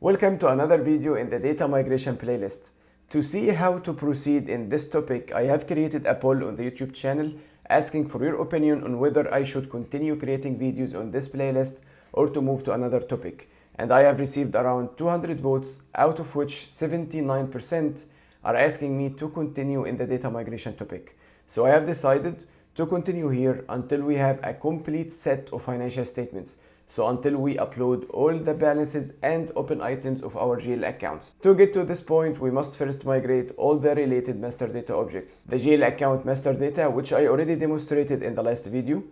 Welcome to another video in the data migration playlist. To see how to proceed in this topic, I have created a poll on the YouTube channel asking for your opinion on whether I should continue creating videos on this playlist or to move to another topic. And I have received around 200 votes, out of which 79% are asking me to continue in the data migration topic. So I have decided to continue here until we have a complete set of financial statements. So until we upload all the balances and open items of our GL accounts. To get to this point, we must first migrate all the related master data objects. The GL account master data, which I already demonstrated in the last video,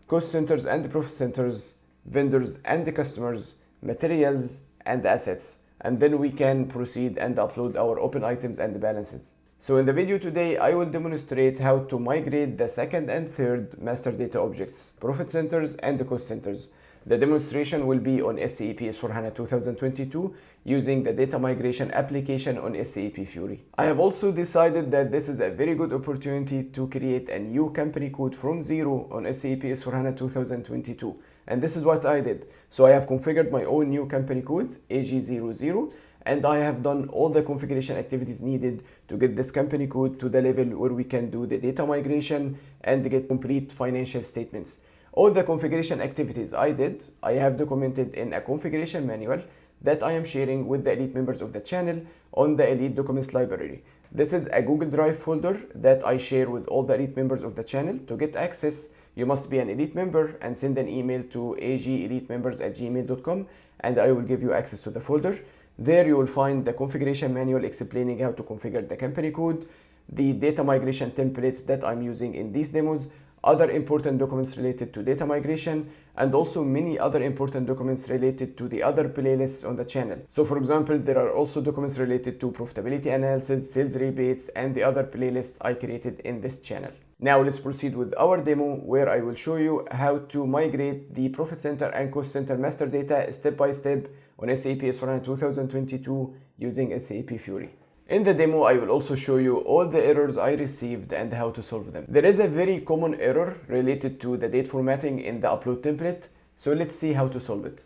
cost centers and profit centers, vendors and the customers, materials and assets. And then we can proceed and upload our open items and the balances. So in the video today, I will demonstrate how to migrate the second and third master data objects, profit centers and the cost centers. The demonstration will be on SAP S/4HANA 2022 using the data migration application on SAP Fiori. I have also decided that this is a very good opportunity to create a new company code from zero on SAP S/4HANA 2022. And this is what I did. So I have configured my own new company code, AG00, and I have done all the configuration activities needed to get this company code to the level where we can do the data migration and get complete financial statements. All the configuration activities I did, I have documented in a configuration manual that I am sharing with the elite members of the channel on the Elite Documents Library. This is a Google Drive folder that I share with all the elite members of the channel. To get access, you must be an elite member and send an email to ageliteMembers@gmail.com and I will give you access to the folder. There you will find the configuration manual explaining how to configure the company code, the data migration templates that I'm using in these demos, other important documents related to data migration, and also many other important documents related to the other playlists on the channel. So for example, there are also documents related to profitability analysis, sales rebates, and the other playlists I created in this channel. Now let's proceed with our demo where I will show you how to migrate the profit center and cost center master data step by step on SAP S/4HANA 2022 using SAP Fiori. In the demo, I will also show you all the errors I received and how to solve them. There is a very common error related to the date formatting in the upload template, so let's see how to solve it.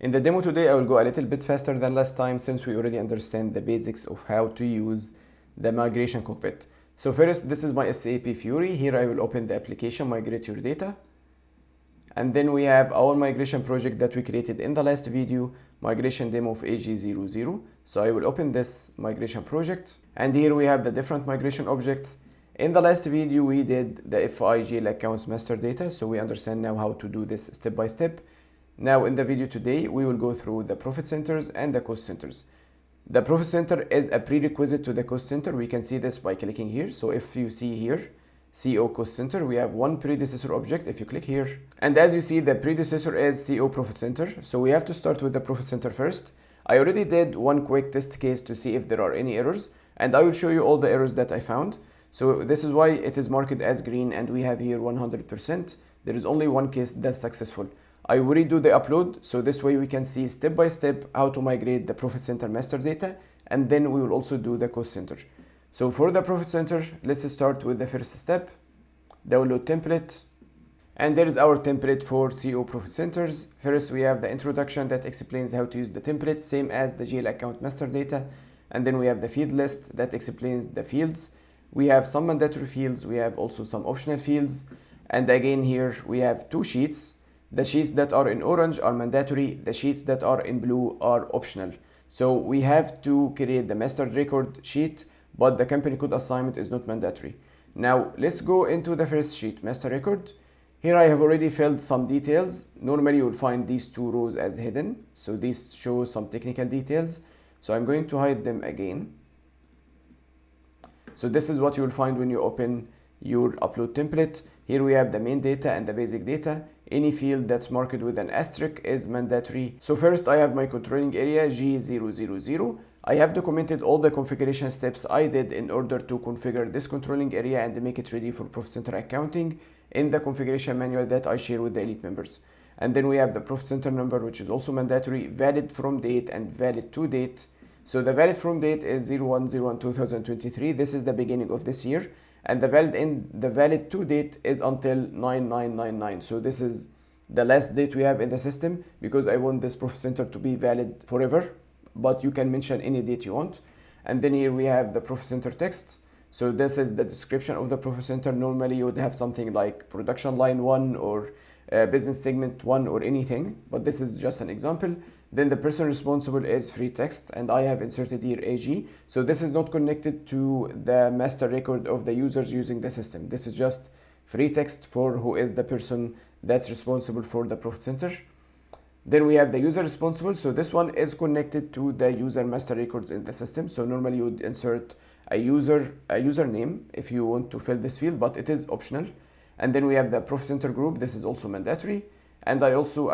In the demo today, I will go a little bit faster than last time since we already understand the basics of how to use the migration cockpit. So first, this is my SAP Fiori. Here I will open the application Migrate Your Data. And then we have our migration project that we created in the last video, migration demo of AG00. So I will open this migration project. And here we have the different migration objects. In the last video, we did the FIGL accounts master data. So we understand now how to do this step by step. Now in the video today, we will go through the profit centers and the cost centers. The profit center is a prerequisite to the cost center. We can see this by clicking here. So if you see here, CO cost center, we have one predecessor object if you click here. And as you see, the predecessor is CO profit center. So we have to start with the profit center first. I already did one quick test case to see if there are any errors, and I will show you all the errors that I found. So this is why it is marked as green and we have here 100%. There is only one case that's successful. I will redo the upload, so this way we can see step by step how to migrate the profit center master data, and then we will also do the cost center. So for the profit center, let's start with the first step, download template. And there is our template for CO profit centers. First, we have the introduction that explains how to use the template, same as the GL account master data. And then we have the field list that explains the fields. We have some mandatory fields. We have also some optional fields. And again, here we have two sheets. The sheets that are in orange are mandatory. The sheets that are in blue are optional. So we have to create the master record sheet, but the company code assignment is not mandatory. Now let's go into the first sheet, master record. Here I have already filled some details. Normally you will find these two rows as hidden. So these show some technical details. So I'm going to hide them again. So this is what you will find when you open your upload template. Here we have the main data and the basic data. Any field that's marked with an asterisk is mandatory. So first I have my controlling area G000. I have documented all the configuration steps I did in order to configure this controlling area and make it ready for profit center accounting in the configuration manual that I share with the elite members. And then we have the profit center number, which is also mandatory, valid from date and valid to date. So the valid from date is 01/01/2023. This is the beginning of this year. and the valid to date is until 9999. So this is the last date we have in the system, because I want this profit center to be valid forever, but you can mention any date you want. And then here we have the profit center text. So this is the description of the profit center. Normally you would have something like production line 1 or business segment 1 or anything, but this is just an example. Then the person responsible is free text, and I have inserted here AG. So this is not connected to the master record of the users using the system. This is just free text for who is the person that's responsible for the profit center. Then we have the user responsible. So this one is connected to the user master records in the system. So normally you would insert a username if you want to fill this field, but it is optional. And then we have the profit center group. This is also mandatory. And I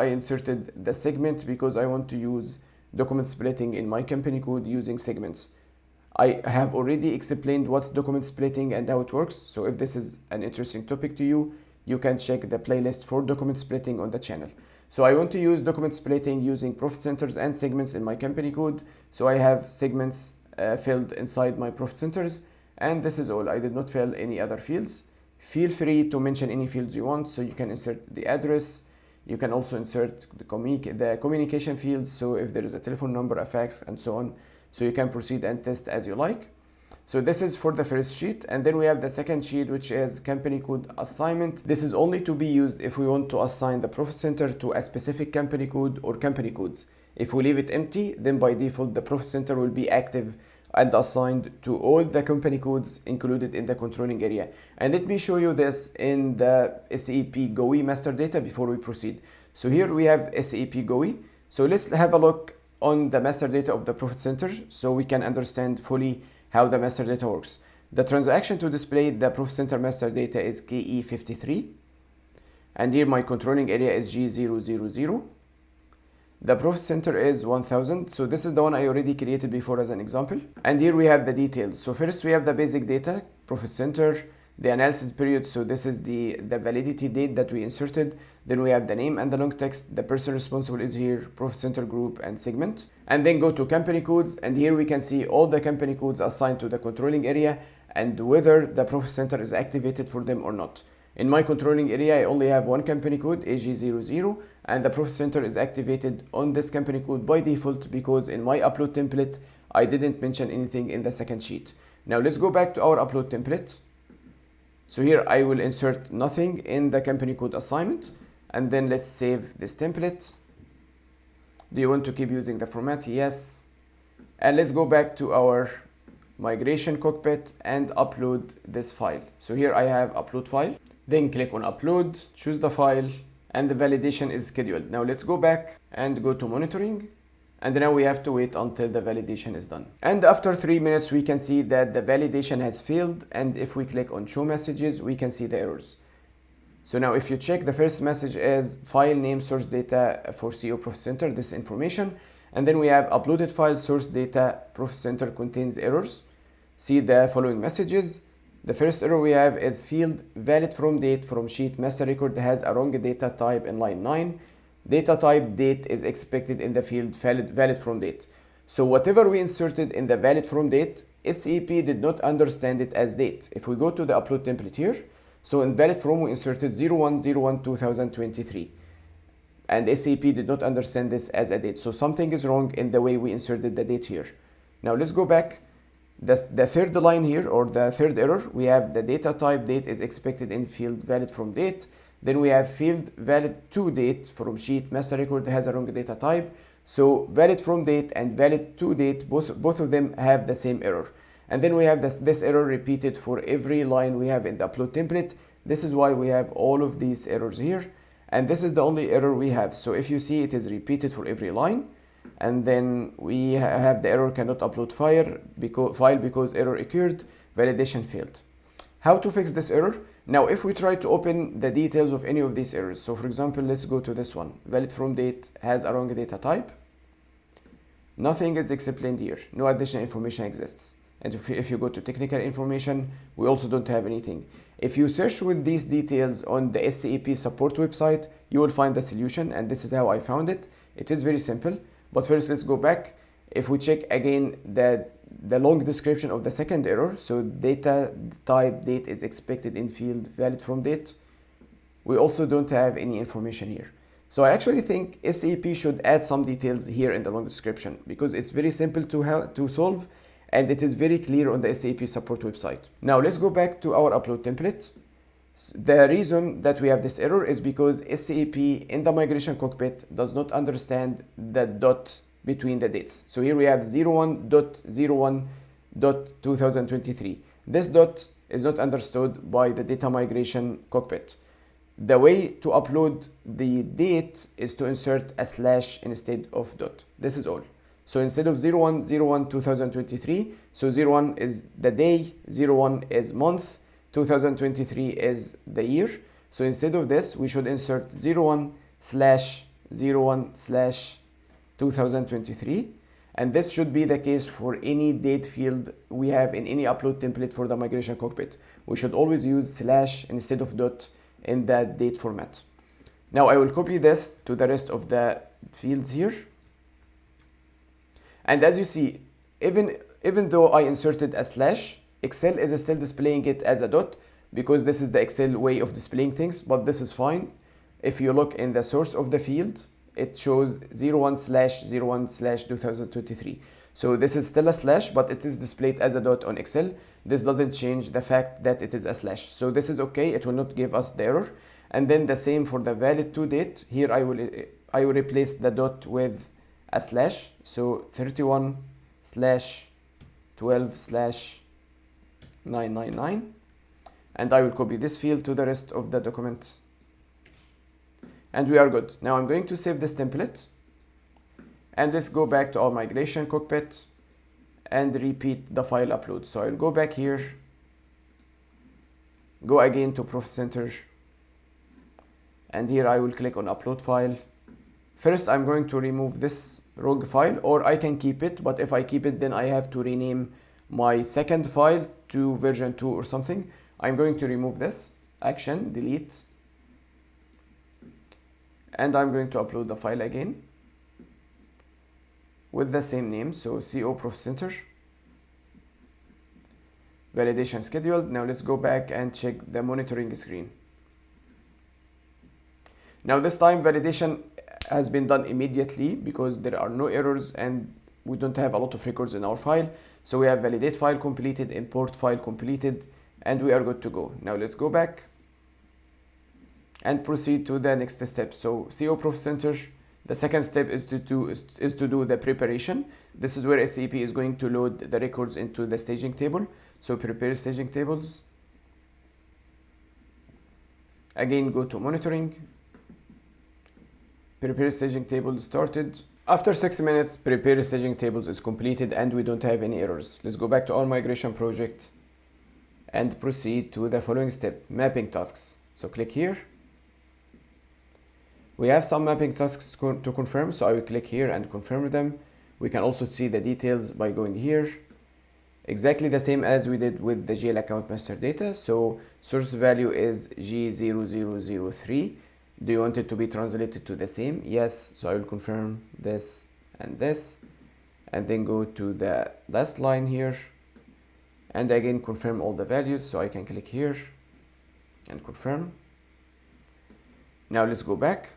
inserted the segment because I want to use document splitting in my company code using segments. I have already explained what's document splitting and how it works. So if this is an interesting topic to you, you can check the playlist for document splitting on the channel. So I want to use document splitting using profit centers and segments in my company code. So I have segments filled inside my profit centers, and this is all. I did not fill any other fields. Feel free to mention any fields you want. So you can insert the address. You can also insert the communication fields. So if there is a telephone number, a fax, and so on. So you can proceed and test as you like. So this is for the first sheet. And then we have the second sheet, which is company code assignment. This is only to be used if we want to assign the profit center to a specific company code or company codes. If we leave it empty, then by default, the profit center will be active and assigned to all the company codes included in the controlling area. And let me show you this in the SAP GUI master data before we proceed. So here we have SAP GUI. So let's have a look on the master data of the profit center so we can understand fully how the master data works. The transaction to display the profit center master data is KE53. And here my controlling area is G000. The profit center is 1000. So this is the one I already created before as an example. And here we have the details. So first we have the basic data, profit center, the analysis period. So this is the validity date that we inserted. Then we have the name and the long text. The person responsible is here, profit center group and segment. And then go to company codes. And here we can see all the company codes assigned to the controlling area and whether the profit center is activated for them or not. In my controlling area, I only have one company code, AG00, and the profit center is activated on this company code by default because in my upload template, I didn't mention anything in the second sheet. Now let's go back to our upload template. So here I will insert nothing in the company code assignment, and then let's save this template. Do you want to keep using the format? Yes. And let's go back to our migration cockpit and upload this file. So here I have upload file. Then click on upload, choose the file, and the validation is scheduled. Now let's go back and go to monitoring. And now we have to wait until the validation is done. And after 3 minutes, we can see that the validation has failed. And if we click on show messages, we can see the errors. So now if you check, the first message is file name source data for CO Profit Center, this information. And then we have uploaded file source data Profit Center contains errors. See the following messages. The first error we have is field valid from date from sheet master record has a wrong data type in line 9. Data type date is expected in the field valid from date. So whatever we inserted in the valid from date, SAP did not understand it as date. If we go to the upload template here, so in valid from we inserted 01/01/2023. And SAP did not understand this as a date. So something is wrong in the way we inserted the date here. Now let's go back. The third line here, or the third error, we have the data type date is expected in field valid from date. Then we have field valid to date from sheet master record has a wrong data type. So valid from date and valid to date, both of them have the same error. And then we have this error repeated for every line we have in the upload template. This is why we have all of these errors here. And this is the only error we have. So if you see, it is repeated for every line. And then we have the error cannot upload file because error occurred, validation failed. How to fix this error? Now, if we try to open the details of any of these errors, so for example, let's go to this one. Valid from date has a wrong data type. Nothing is explained here. No additional information exists. And if you go to technical information, we also don't have anything. If you search with these details on the SAP support website, you will find the solution, and this is how I found it. It is very simple. But first, let's go back. If we check again the the long description of the second error. So data type date is expected in field valid from date. We also don't have any information here. So I actually think SAP should add some details here in the long description because it's very simple to solve and it is very clear on the SAP support website. Now let's go back to our upload template. The reason that we have this error is because SAP in the migration cockpit does not understand the dot between the dates. So here we have 01.01.2023. This dot is not understood by the data migration cockpit. The way to upload the date is to insert a slash instead of dot. This is all. So instead of 01/01/2023, so 01 is the day, 01 is month, 2023 is the year. So instead of this, we should insert 01/01/2023. And this should be the case for any date field we have in any upload template for the migration cockpit. We should always use slash instead of dot in that date format. Now I will copy this to the rest of the fields here. And as you see, even though I inserted a slash, Excel is still displaying it as a dot because this is the Excel way of displaying things, but this is fine. If you look in the source of the field, it shows 01/01/2023. So this is still a slash, but it is displayed as a dot on Excel. This doesn't change the fact that it is a slash. So this is okay, it will not give us the error. And then the same for the valid to date. Here I will replace the dot with a slash. So 31/12/999. And I will copy this field to the rest of the document. And we are good. Now I'm going to save this template. And let's go back to our migration cockpit and repeat the file upload. So I'll go back here, go again to Process Center, and here I will click on upload file. First, I'm going to remove this rogue file, or I can keep it, but if I keep it, then I have to rename my second file to version 2 or something. I'm going to remove this, action, delete, and I'm going to upload the file again with the same name, so CO Process Center, validation scheduled. Now let's go back and check the monitoring screen. Now this time validation has been done immediately because there are no errors and we don't have a lot of records in our file. So we have validate file completed, import file completed, and we are good to go. Now let's go back and proceed to the next step. So CO Process Center, the second step is to do the preparation. This is where SAP is going to load the records into the staging table. So prepare staging tables. Again, go to monitoring. Prepare staging table started. After 6 minutes, prepare staging tables is completed and we don't have any errors. Let's go back to our migration project and proceed to the following step, mapping tasks. So click here. We have some mapping tasks to confirm, so I will click here and confirm them. We can also see the details by going here. Exactly the same as we did with the GL account master data. So source value is G0003. Do you want it to be translated to the same? Yes, so I will confirm this and this, and then go to the last line here, and again confirm all the values, so I can click here and confirm. Now let's go back.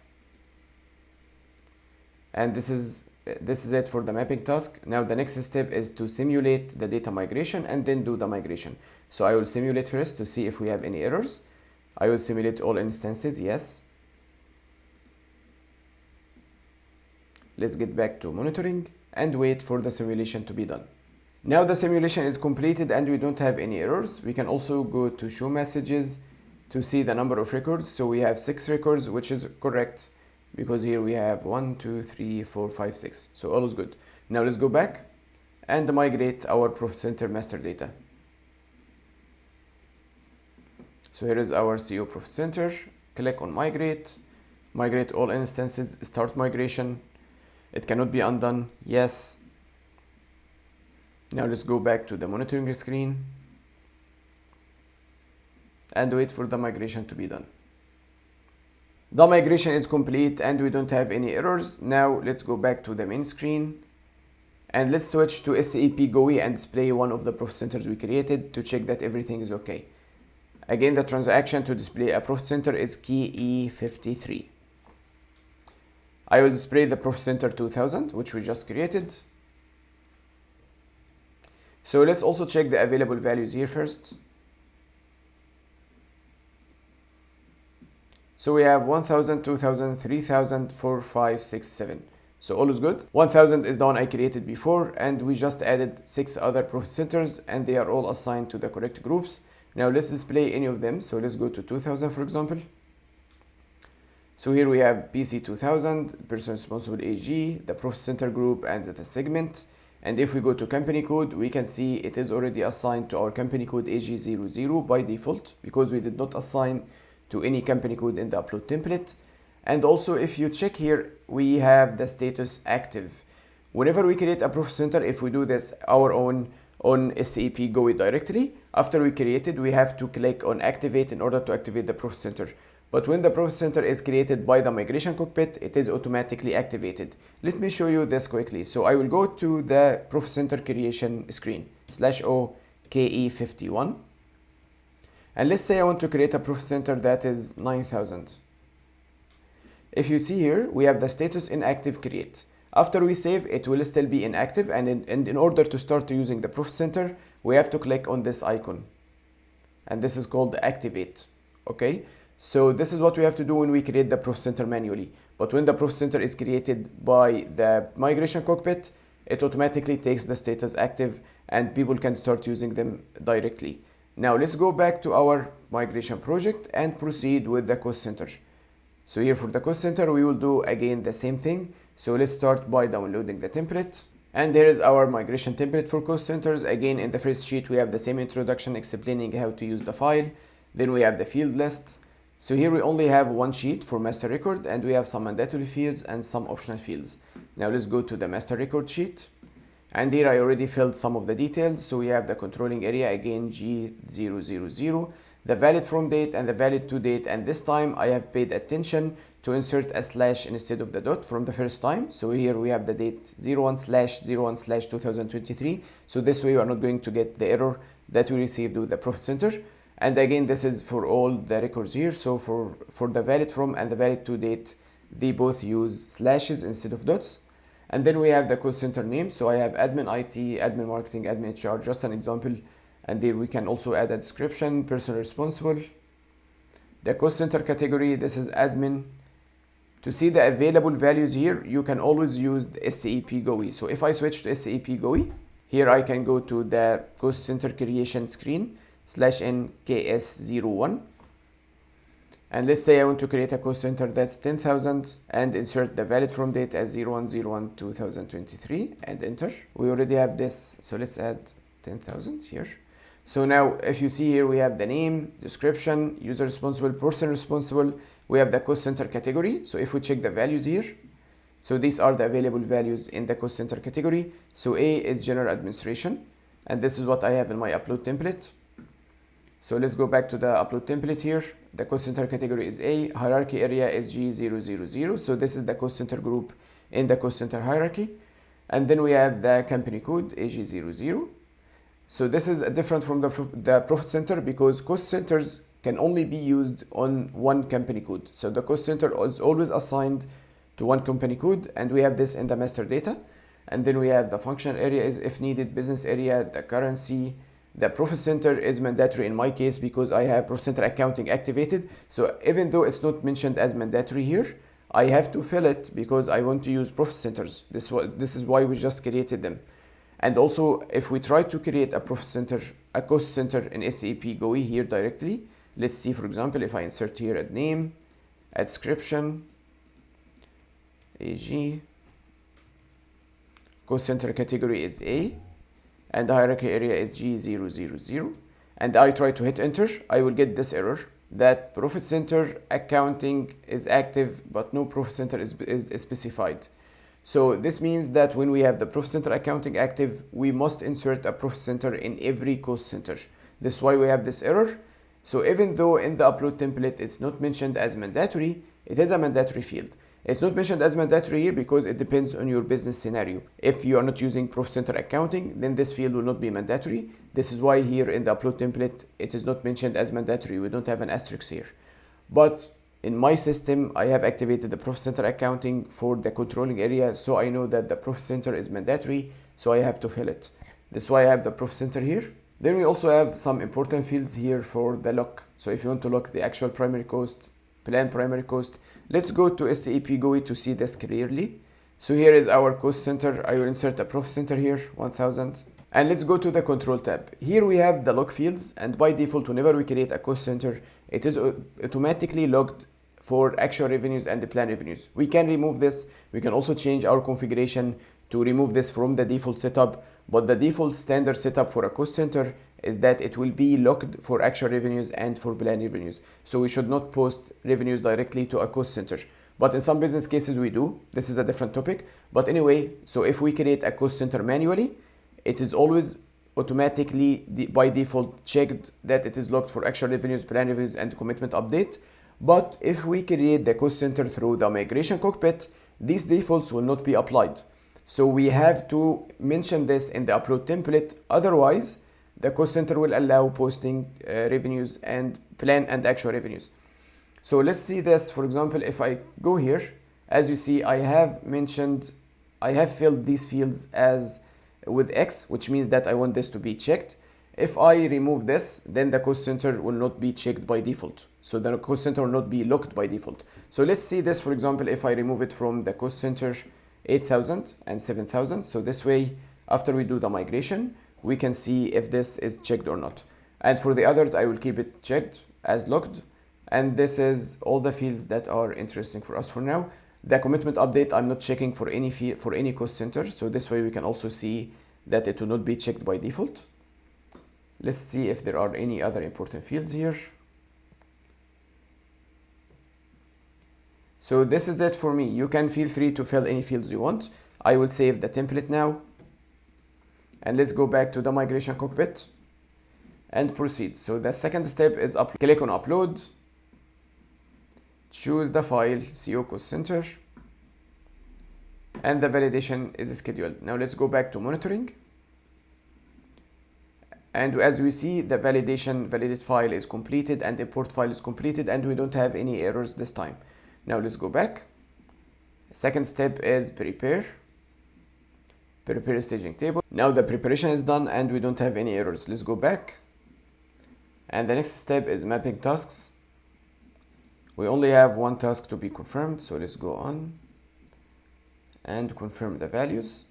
And this is it for the mapping task. Now the next step is to simulate the data migration and then do the migration. So I will simulate first to see if we have any errors. I will simulate all instances, yes. Let's get back to monitoring and wait for the simulation to be done. Now the simulation is completed and we don't have any errors. We can also go to show messages to see the number of records. So we have 6 records, which is correct, because here we have 1, 2, 3, 4, 5, 6. So all is good. Now let's go back and migrate our Process Center master data. So here is our CO Process Center. Click on migrate, migrate all instances, start migration. It cannot be undone, yes. Now let's go back to the monitoring screen and wait for the migration to be done. The migration is complete and we don't have any errors. Now let's go back to the main screen And let's switch to SAP GUI and display one of the profit centers we created to check that everything is okay. Again, the transaction to display a profit center is key E53. I will display the profit center 2000, which we just created. So let's also check the available values here first. So we have 1000, 2000, 3000, 4, 5, 6, 7. So all is good. 1000 is the one I created before, and we just added 6 other profit centers, and they are all assigned to the correct groups. Now let's display any of them. So let's go to 2000, for example. So here we have PC 2000, person responsible AG, the profit center group, and the segment. And if we go to company code, we can see it is already assigned to our company code AG00 by default, because we did not assign to any company code in the upload template. And also, if you check here, we have the status active. Whenever we create a profit center, if we do this our own on SAP GUI directly, after we create it, we have to click on activate in order to activate the profit center. But when the profit center is created by the migration cockpit, it is automatically activated. Let me show you this quickly. So I will go to the profit center creation screen, /O KE51. And let's say I want to create a profit center that is 9000. If you see here, we have the status inactive create. After we save, it will still be inactive, and in order to start using the profit center, we have to click on this icon. And this is called activate. Okay? So this is what we have to do when we create the profit center manually. But when the profit center is created by the migration cockpit, it automatically takes the status active and people can start using them directly. Now let's go back to our migration project and proceed with the cost center. So here for the cost center, we will do again the same thing. So let's start by downloading the template. And there is our migration template for cost centers. Again, in the first sheet, we have the same introduction explaining how to use the file. Then we have the field list. So here we only have one sheet for master record, and we have some mandatory fields and some optional fields. Now let's go to the master record sheet. And here I already filled some of the details. So we have the controlling area, again G000, the valid from date and the valid to date. And this time I have paid attention to insert a slash instead of the dot from the first time. So here we have the date 01/01/2023. So this way we are not going to get the error that we received with the profit center. And again, this is for all the records here. So for the valid from and the valid to date, they both use slashes instead of dots. And then we have the cost center name. So I have admin IT, admin marketing, admin HR, just an example. And there we can also add a description, person responsible. The cost center category, this is admin. To see the available values here, you can always use the SAP GUI. So if I switch to SAP GUI, here I can go to the cost center creation screen, /NKS01. And let's say I want to create a cost center that's 10,000 and insert the valid from date as 01/01/2023 and enter. We already have this, so let's add 10,000 here. So now if you see here, we have the name, description, user responsible, person responsible. We have the cost center category. So if we check the values here, so these are the available values in the cost center category. So A is general administration, and this is what I have in my upload template. So let's go back to the upload template here. The cost center category is A, hierarchy area is G000. So this is the cost center group in the cost center hierarchy. And then we have the company code AG00. So this is different from the profit center because cost centers can only be used on one company code. So the cost center is always assigned to one company code, and we have this in the master data. And then we have the functional area is if needed, business area, the currency. The profit center is mandatory in my case because I have profit center accounting activated. So even though it's not mentioned as mandatory here, I have to fill it because I want to use profit centers. This is why we just created them. And also, if we try to create a profit center, a cost center in SAP GUI here directly, let's see, for example, if I insert here a name, a description, AG, cost center category is A, and the hierarchy area is G000, and I try to hit enter, I will get this error that profit center accounting is active, but no profit center is specified. So this means that when we have the profit center accounting active, we must insert a profit center in every cost center. This is why we have this error. So even though in the upload template it's not mentioned as mandatory, it is a mandatory field. It's not mentioned as mandatory here because it depends on your business scenario. If you are not using Profit Center accounting, then this field will not be mandatory. This is why here in the upload template, it is not mentioned as mandatory. We don't have an asterisk here. But in my system, I have activated the Profit Center accounting for the controlling area, so I know that the Profit Center is mandatory, so I have to fill it. That's why I have the Profit Center here. Then we also have some important fields here for the lock. So if you want to lock the actual primary cost, planned primary cost, let's go to SAP GUI to see this clearly. So here is our cost center. I will insert a Profit Center here, 1000. And let's go to the control tab. Here we have the log fields, and by default, whenever we create a cost center, it is automatically logged for actual revenues and the planned revenues. We can remove this. We can also change our configuration to remove this from the default setup, but the default standard setup for a cost center is that it will be locked for actual revenues and for planned revenues. So we should not post revenues directly to a cost center. But in some business cases we do. This is a different topic. But anyway, so if we create a cost center manually, it is always automatically by default checked that it is locked for actual revenues, planned revenues, and commitment update. But if we create the cost center through the migration cockpit, these defaults will not be applied. So we have to mention this in the upload template. Otherwise, the cost center will allow posting revenues and planned and actual revenues. So let's see this. For example, if I go here, as you see, I have filled these fields as with X, which means that I want this to be checked. If I remove this, then the cost center will not be checked by default. So the cost center will not be locked by default. So let's see this, for example, if I remove it from the cost center 8,000 and 7,000. So this way, after we do the migration, we can see if this is checked or not. And for the others, I will keep it checked as locked. And this is all the fields that are interesting for us for now. The commitment update, I'm not checking for any cost center. So this way we can also see that it will not be checked by default. Let's see if there are any other important fields here. So this is it for me. You can feel free to fill any fields you want. I will save the template now. And let's go back to the migration cockpit and proceed. So the second step is click on upload. Choose the file, CO cost center. And the validation is scheduled. Now let's go back to monitoring. And as we see, the validate file is completed and import file is completed, and we don't have any errors this time. Now let's go back. Second step is prepare staging table. Now the preparation is done and we don't have any errors. Let's go back. And the next step is mapping tasks. We only have one task to be confirmed, so let's go on and confirm the values.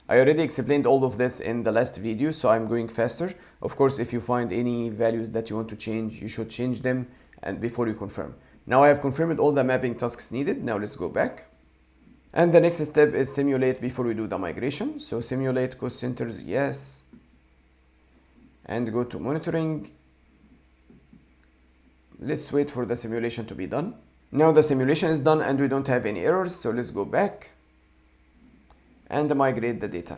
I already explained all of this in the last video, so I'm going faster. Of course, if you find any values that you want to change, you should change them and before you confirm. Now I have confirmed all the mapping tasks needed. Now let's go back. And the next step is simulate before we do the migration. So simulate cost centers, yes. And go to monitoring. Let's wait for the simulation to be done. Now the simulation is done and we don't have any errors. So let's go back and migrate the data.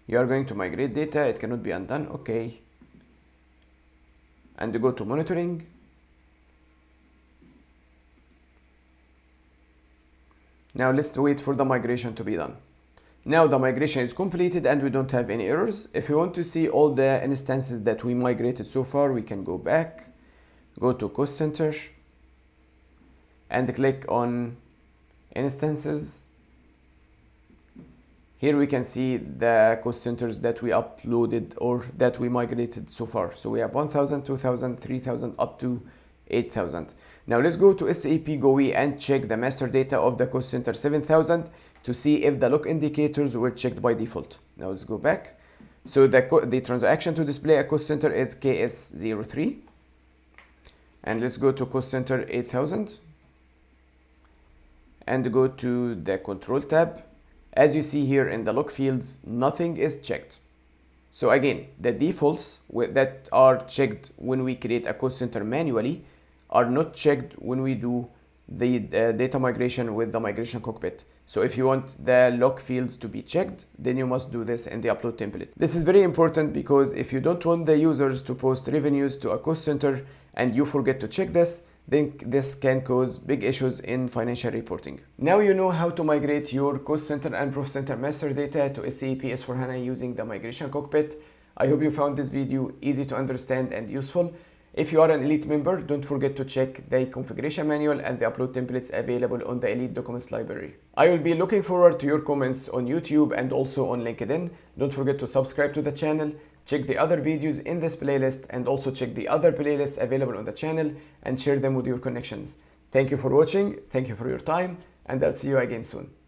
You are going to migrate data. It cannot be undone. Okay. And go to monitoring. Now let's wait for the migration to be done. Now the migration is completed and we don't have any errors. If you want to see all the instances that we migrated so far, we can go back, go to cost center and click on instances. Here we can see the cost centers that we uploaded or that we migrated so far. So we have 1,000, 2,000, 3,000 up to 8,000. Now let's go to SAP GUI and check the master data of the cost center 7,000 to see if the lock indicators were checked by default. Now let's go back. So the transaction to display a cost center is KS03. And let's go to cost center 8,000 and go to the control tab. As you see here in the log fields, nothing is checked. So again, the defaults that are checked when we create a cost center manually are not checked when we do the data migration with the migration cockpit. So if you want the lock fields to be checked, then you must do this in the upload template. This is very important because if you don't want the users to post revenues to a cost center and you forget to check this, then this can cause big issues in financial reporting. Now you know how to migrate your cost center and profit center master data to SAP S/4HANA using the Migration Cockpit. I hope you found this video easy to understand and useful. If you are an Elite member, don't forget to check the configuration manual and the upload templates available on the Elite Documents Library. I will be looking forward to your comments on YouTube and also on LinkedIn. Don't forget to subscribe to the channel, check the other videos in this playlist, and also check the other playlists available on the channel and share them with your connections. Thank you for watching, thank you for your time, and I'll see you again soon.